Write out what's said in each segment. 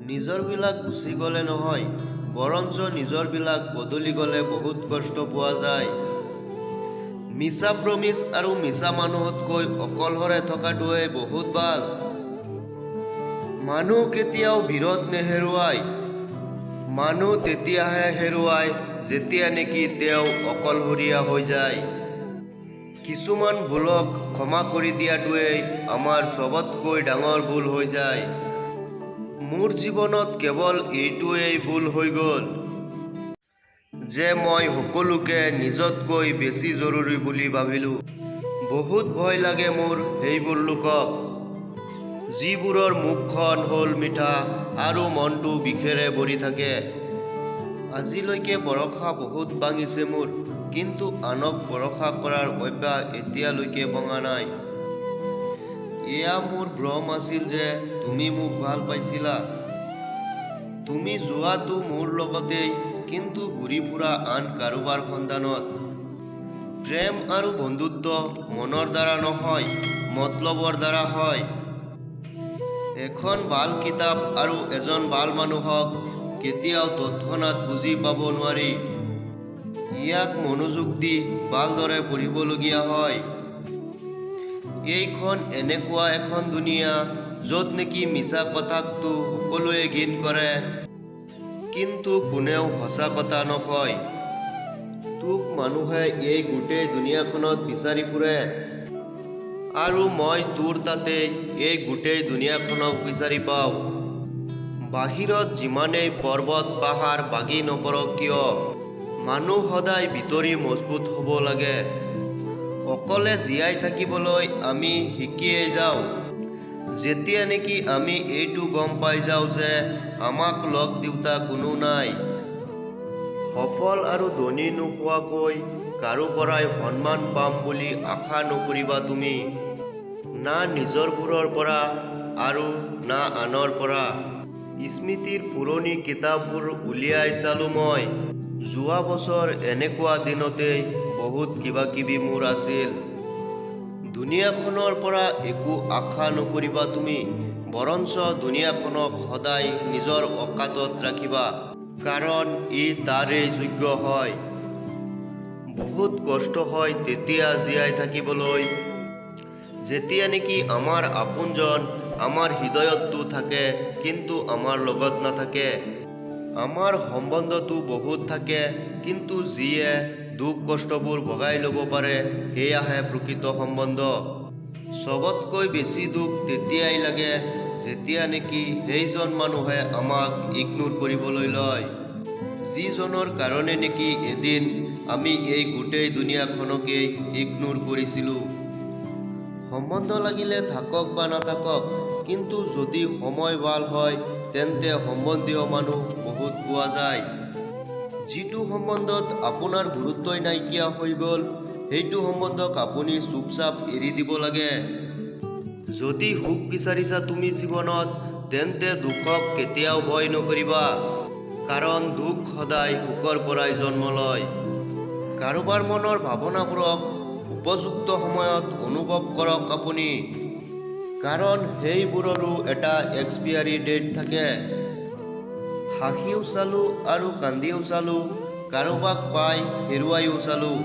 নিজৰবিলাক গুচি গ'লে নহয়, বৰঞ্চ নিজৰবিলাক বদলি গ'লে বহুত কষ্ট পোৱা যায়। মিছা প্ৰমিছ আৰু মিছা মানুহতকৈ অকলশৰে থকাটোৱে বহুত ভাল। মানুহ কেতিয়াও ভিৰত নেহেৰুৱায়। মানুহ তেতিয়াহে হেৰুৱায় যেতিয়া নেকি তেওঁ অকলশৰীয়া হৈ যায়। কিছুমান ভুলক ক্ষমা কৰি দিয়াটোৱেই আমাৰ চবতকৈ ডাঙৰ ভুল হৈ যায়। মোৰ জীৱনত কেৱল এইটোৱেই ভুল হৈ গ'ল যে মই সকলোকে নিজতকৈ বেছি জৰুৰী বুলি ভাবিলোঁ। বহুত ভয় লাগে মোৰ সেইবোৰ লোকক, যিবোৰৰ মুখখন হ'ল মিঠা আৰু মনটো বিষেৰে ভৰি থাকে। আজিলৈকে ভৰসা বহুত ভাঙিছে মোৰ, কিন্তু আনক ভৰসা কৰাৰ অভ্যাস এতিয়ালৈকে ভঙা নাই। এয়া মোৰ ভ্ৰম আছিল যে তুমি মোক ভাল পাইছিলা। তুমি যোৱাটো মোৰ লগতেই, কিন্তু ঘূৰি ফুৰা আন কাৰোবাৰ সন্ধানত। প্ৰেম আৰু বন্ধুত্ব মনৰ দ্বাৰা নহয়, মতলবৰ দ্বাৰা হয়। এখন ভাল কিতাপ আৰু এজন ভাল মানুহক কেতিয়াও তৎক্ষণাত বুজি পাব নোৱাৰি। ইয়াক মনোযোগ দি ভালদৰে পঢ়িবলগীয়া হয়। এইখন এনেকুৱা এখন দুনিয়া য'ত নেকি মিছা কথাকটো সকলোৱে ঘিণ কৰে, কিন্তু কোনেও সঁচা কথা নকয়। তোক মানুহে এই গোটেই দুনিয়াখনত বিচাৰি ফুৰে, আৰু মই তোৰ তাতেই এই গোটেই দুনিয়াখনক বিচাৰি পাওঁ। বাহিৰত যিমানেই পৰ্বত পাহাৰ ভাগি নপৰক কিয়, মানুহ সদায় ভিতৰি মজবুত হ'ব লাগে। অকলে জীয়াই থাকিবলৈ আমি শিকিয়েই যাওঁ, যেতিয়া নেকি আমি এইটো গম পাই যাওঁ যে আমাক লগ দিওঁতা কোনো নাই। সফল আৰু ধনী নোহোৱাকৈ কাৰো পৰাই সন্মান পাম বুলি আশা নকৰিবা তুমি। না নিজৰবোৰৰ পৰা আৰু না আনৰ পৰা। স্মৃতিৰ পুৰণি কিতাপবোৰ উলিয়াই চালোঁ মই। যোৱা বছৰ এনেকুৱা দিনতেই বহুত কিবাকিবি মোৰ আছিল। দুনিয়াখনৰ পৰা একো আশা নকৰিবা তুমি, বৰঞ্চ দুনিয়াখনক সদায় নিজৰ অকাতত ৰাখিবা, কাৰণ ই তাৰেই যোগ্য হয়। বহুত কষ্ট হয় তেতিয়া জীয়াই থাকিবলৈ, যেতিয়া নেকি আমাৰ আপোনজন আমাৰ হৃদয়ততো থাকে, কিন্তু আমাৰ লগত নাথাকে। আমাৰ সম্বন্ধটো বহুত থাকে, কিন্তু যিয়ে দুখ কষ্টবোৰ ভগাই ল'ব পাৰে সেয়াহে প্ৰকৃত সম্বন্ধ। চবতকৈ বেছি দুখ তেতিয়াই লাগে যেতিয়া নেকি সেইজন মানুহে আমাক ইগনোৰ কৰিবলৈ লয়, যিজনৰ কাৰণে নেকি এদিন আমি এই গোটেই দুনিয়াখনকেই ইগনোৰ কৰিছিলোঁ। সম্বন্ধ লাগিলে থাকক বা নাথাকক, কিন্তু যদি সময় ভাল হয় তেন্তে সম্বন্ধীয় মানুহ বহুত পোৱা যায়। যিটো সম্বন্ধত আপোনাৰ গুৰুত্বই নাইকিয়া হৈ গ'ল, সেইটো সম্বন্ধক আপুনি চুপচাপ এৰি দিব লাগে। যদি সুখ বিচাৰিছা তুমি জীৱনত, তেন্তে দুখক কেতিয়াও ভয় নকৰিবা, কাৰণ দুখ সদায় সুখৰ পৰাই জন্ম লয়। কাৰোবাৰ মনৰ ভাৱনাবোৰক উপযুক্ত সময়ত অনুভৱ কৰক আপুনি, কাৰণ সেইবোৰৰো এটা এক্সপায়াৰী ডেট থাকে। হাঁহিও চালোঁ আৰু কান্দিও চালোঁ, কাৰোবাক পাই হেৰুৱাইও চালোঁ।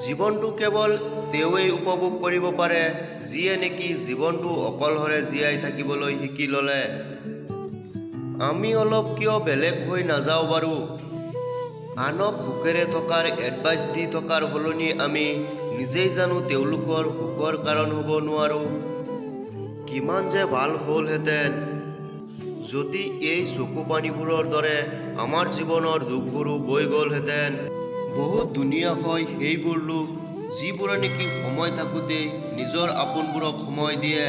জীৱনটো কেৱল তেওঁৱেই উপভোগ কৰিব পাৰে যিয়ে নেকি জীৱনটো অকলশৰে জীয়াই থাকিবলৈ শিকি ল'লে। আমি অলপ কিয় বেলেগ হৈ নাযাওঁ বাৰু? আনক সুখেৰে থকাৰ এডভাইচ দি থকাৰ সলনি আমি নিজেই জানো তেওঁলোকৰ সুখৰ কাৰণ হ'ব নোৱাৰোঁ। কিমান যে ভাল হ'লহেঁতেন যদি এই চকুপানীবোৰৰ দৰে আমাৰ জীৱনৰ দুখবোৰো বৈ গ'লহেঁতেন। বহুত ধুনীয়া হয় সেইবোৰ লোক যিবোৰে নেকি সময় থাকোঁতেই নিজৰ আপোনবোৰক সময় দিয়ে।